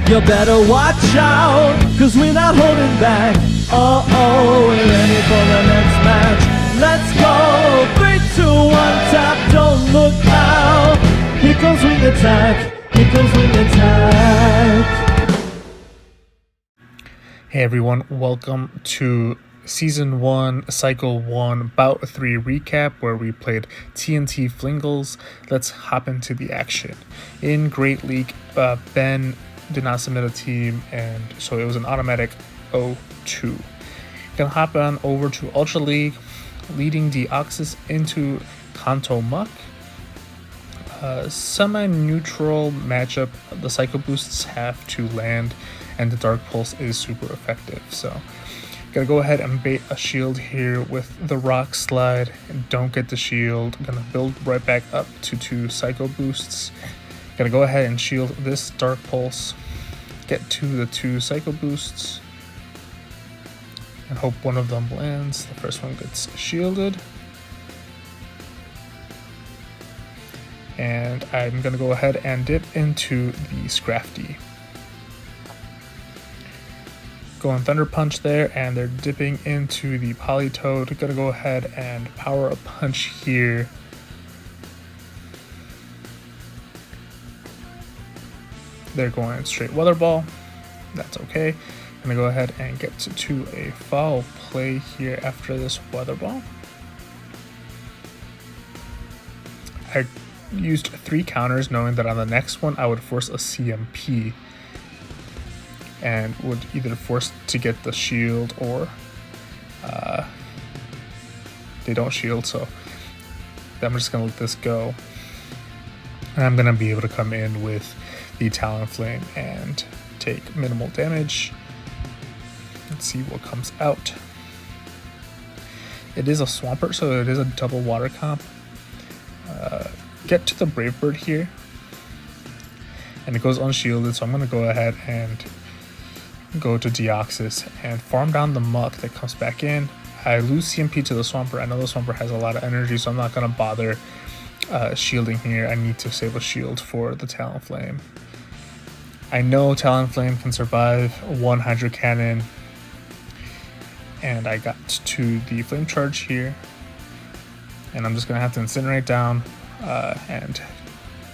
You better watch out, cause we're not holding back. Oh, we're ready for the next match. Let's go, 3, 2, 1, tap, don't look now. Here comes Wing Attack, here comes Wing Attack. Hey everyone, welcome to Season 1, Cycle 1, Bout 3 recap, where we played TnT Flingulls. Let's hop into the action. In Great League, Ben did not submit a team, and so it was an automatic 0-2. Gonna hop on over to Ultra League, leading Deoxys into Kanto Muck. Semi-neutral matchup. The Psycho Boosts have to land, and the Dark Pulse is super effective. So, gonna go ahead and bait a shield here with the Rock Slide. Don't get the shield. Gonna build right back up to 2 Psycho Boosts. Gonna go ahead and shield this Dark Pulse, get to the 2 Psycho Boosts, and hope one of them lands. The first one gets shielded. And I'm gonna go ahead and dip into the Scrafty. Going Thunder Punch there, and they're dipping into the Politoad. Gonna go ahead and power a punch here. They're going straight Weather Ball. That's okay. Gonna go ahead and get to a foul play here after this Weather Ball. I used 3 counters, knowing that on the next one I would force a CMP and would either force to get the shield or they don't shield, so I'm just gonna let this go. And I'm gonna be able to come in with the Talonflame and take minimal damage. Let's see what comes out. It is a Swampert, so it is a double water comp. Get to the Brave Bird here, and it goes unshielded, so I'm gonna go ahead and go to Deoxys and farm down the Muck that comes back in. I lose CMP to the Swampert. I know the Swampert has a lot of energy, so I'm not gonna bother shielding here. I need to save a shield for the Talonflame. I know Talonflame can survive 1 Hydro Cannon, and I got to the Flame Charge here, and I'm just gonna have to Incinerate down and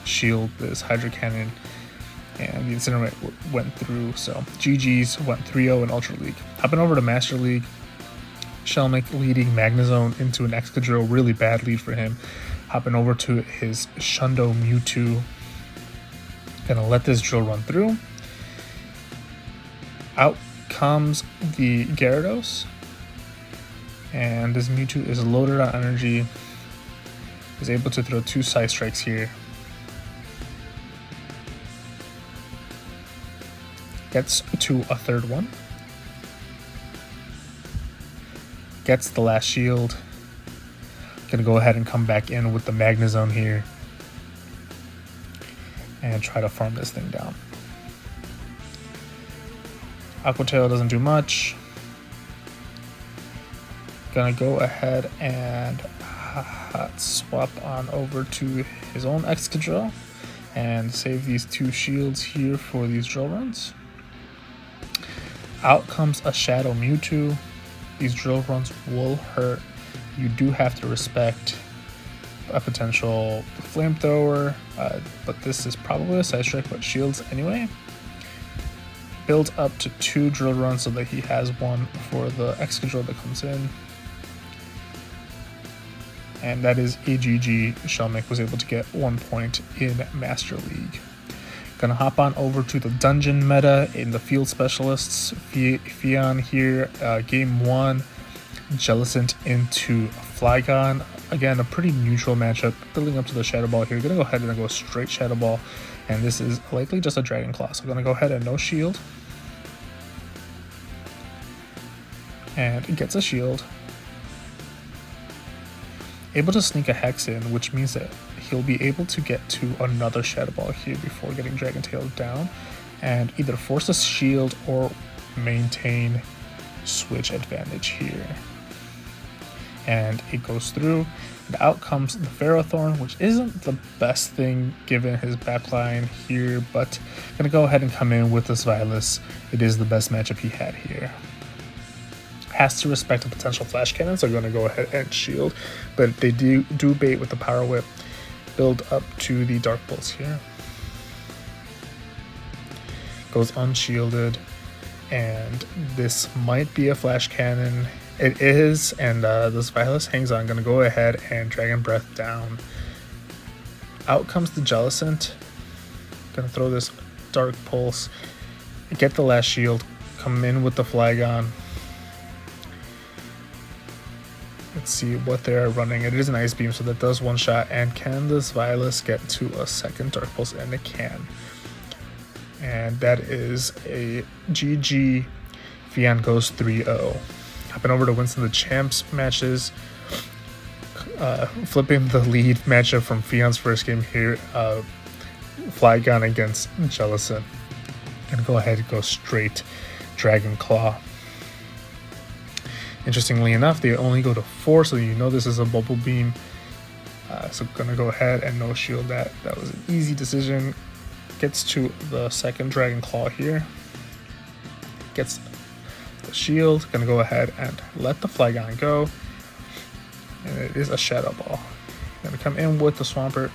shield this Hydro Cannon, and the Incinerate went through. So GG's, went 3-0 in Ultra League. Hopping over to Master League, Shelmick leading Magnezone into an Excadrill, really bad lead for him. Hopping over to his Shundo Mewtwo. Gonna let this drill run through. Out comes the Gyarados, and this Mewtwo is loaded on energy. Is able to throw 2 Side Strikes here. Gets to a 3rd one. Gets the last shield. Gonna go ahead and come back in with the Magnezone here and try to farm this thing down. Aqua Tail doesn't do much. Gonna go ahead and hot swap on over to his own Excadrill and save these 2 shields here for these drill runs. Out comes a Shadow Mewtwo. These drill runs will hurt. You do have to respect a potential Flamethrower, but this is probably a Side Strike, but shields anyway. Builds up to 2 drill runs so that he has 1 for the Excadrill that comes in. And that is a GG. Shelmick was able to get 1 point in Master League. Gonna hop on over to the Dungeon meta in the Field Specialists. Fion here, Game 1, Jellicent into Flygon. Again, a pretty neutral matchup, building up to the Shadow Ball here. Gonna go ahead and go straight Shadow Ball, and this is likely just a Dragon Claw. So I'm gonna go ahead and no shield. And it gets a shield. Able to sneak a Hex in, which means that he'll be able to get to another Shadow Ball here before getting Dragon Tail down, and either force a shield or maintain switch advantage here. And it goes through. And out comes the Ferrothorn, which isn't the best thing given his backline here, but gonna go ahead and come in with this Vilas. It is the best matchup he had here. Has to respect the potential flash cannon, so gonna go ahead and shield, but they do bait with the Power Whip. Build up to the Dark Pulse here. Goes unshielded, and this might be a flash cannon. It is, and this Vilas hangs on. Gonna go ahead and Dragon Breath down. Out comes the Jellicent. Gonna throw this Dark Pulse, get the last shield, come in with the Flygon. Let's see what they're running. It is an Ice Beam, so that does one shot. And can this Vilas get to a second Dark Pulse? And it can. And that is a GG. Fion goes 3-0. Hopping over to Winston the Champs matches. Flipping the lead matchup from Fion's first game here. Flygon against Jellicent. Gonna go ahead and go straight Dragon Claw. Interestingly enough, they only go to 4, so you know this is a Bubble Beam. So gonna go ahead and no shield that. That was an easy decision. Gets to the second Dragon Claw here. Gets the shield. Gonna go ahead and let the Flygon go. And it is a Shadow Ball. Gonna come in with the Swampert.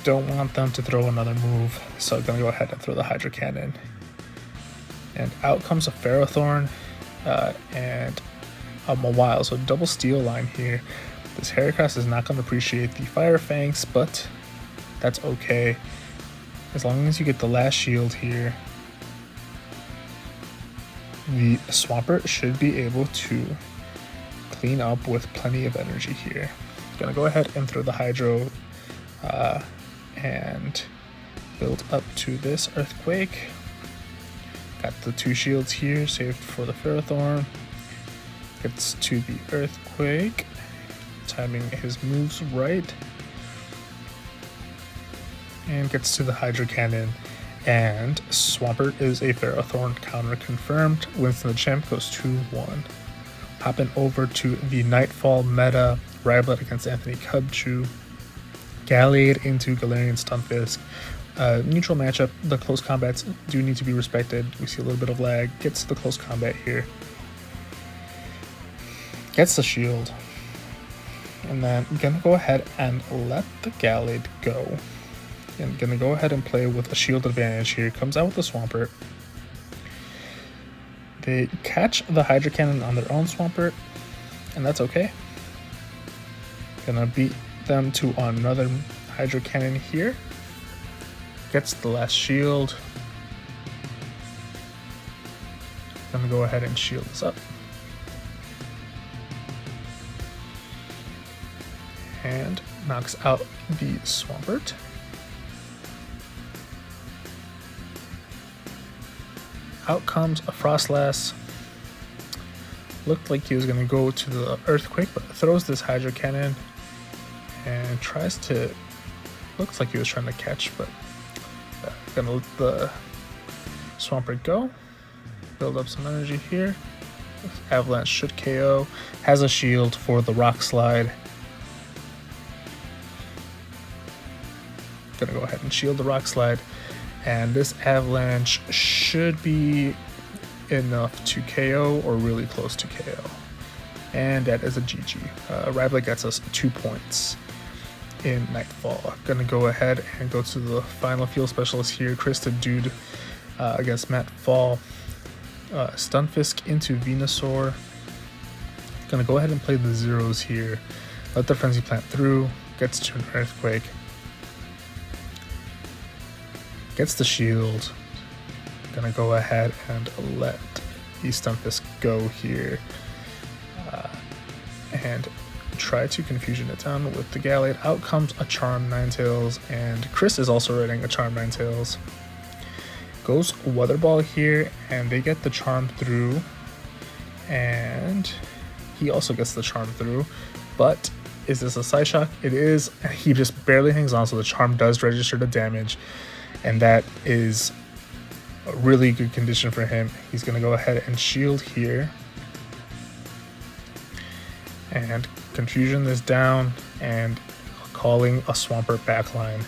Don't want them to throw another move, so gonna go ahead and throw the Hydro Cannon. And out comes a Ferrothorn. And a Mawile, so double steel line here. This Heracross is not going to appreciate the Fire Fangs, but that's okay. As long as you get the last shield here, the Swampert should be able to clean up with plenty of energy here. Gonna go ahead and throw the Hydro and build up to this Earthquake. Got the 2 shields here, saved for the Ferrothorn. Gets to the Earthquake. Timing his moves right. And gets to the Hydro Cannon. And Swampert is a Ferrothorn counter confirmed. Winston the Champ goes 2-1. Hopping over to the Nightfall meta. Riblet against Anthony Cubchoo. Gallade into Galarian Stunfisk. Neutral matchup, the close combats do need to be respected. We see a little bit of lag. Gets to the close combat here. Gets the shield. And then gonna go ahead and let the Gallade go. And gonna go ahead and play with a shield advantage here. Comes out with the Swampert. They catch the Hydro Cannon on their own Swampert, and that's okay. Gonna beat them to another Hydro Cannon here. Gets the last shield. Gonna go ahead and shield this up. And knocks out the Swampert. Out comes a Frostlass. Looked like he was gonna go to the Earthquake, but throws this Hydro Cannon and tries to. Looks like he was trying to catch, but gonna let the Swampert go. Build up some energy here. Avalanche should KO. Has a shield for the Rock Slide. Gonna go ahead and shield the Rock Slide. And this Avalanche should be enough to KO or really close to KO. And that is a GG. Riblet gets us 2 points in Nightfall. Gonna go ahead and go to the final field specialist here. Krista Dude against Matt Fall. Stunfisk into Venusaur. Gonna go ahead and play the zeros here. Let the Frenzy Plant through. Gets to an Earthquake. Gets the shield. Gonna go ahead and let the Stunfisk go here. And try to confusion it down with the Gallade. Out comes a Charm Ninetales, and Chris is also running a Charm Ninetales. Goes Weather Ball here, and they get the Charm through, and he also gets the Charm through. But is this a Psyshock? It is. He just barely hangs on, so the Charm does register the damage, and that is a really good condition for him. He's going to go ahead and shield here. And Confusion is down and calling a Swampert backline.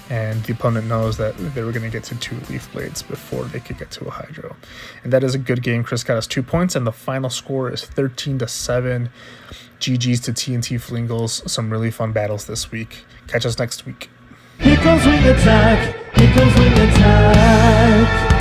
And the opponent knows that they were going to get to 2 Leaf Blades before they could get to a Hydro. And that is a good game. Chris got us 2 points, and the final score is 13-7. GG's to TnT Flingulls. Some really fun battles this week. Catch us next week. Here comes Wing Attack. Here comes Wing Attack.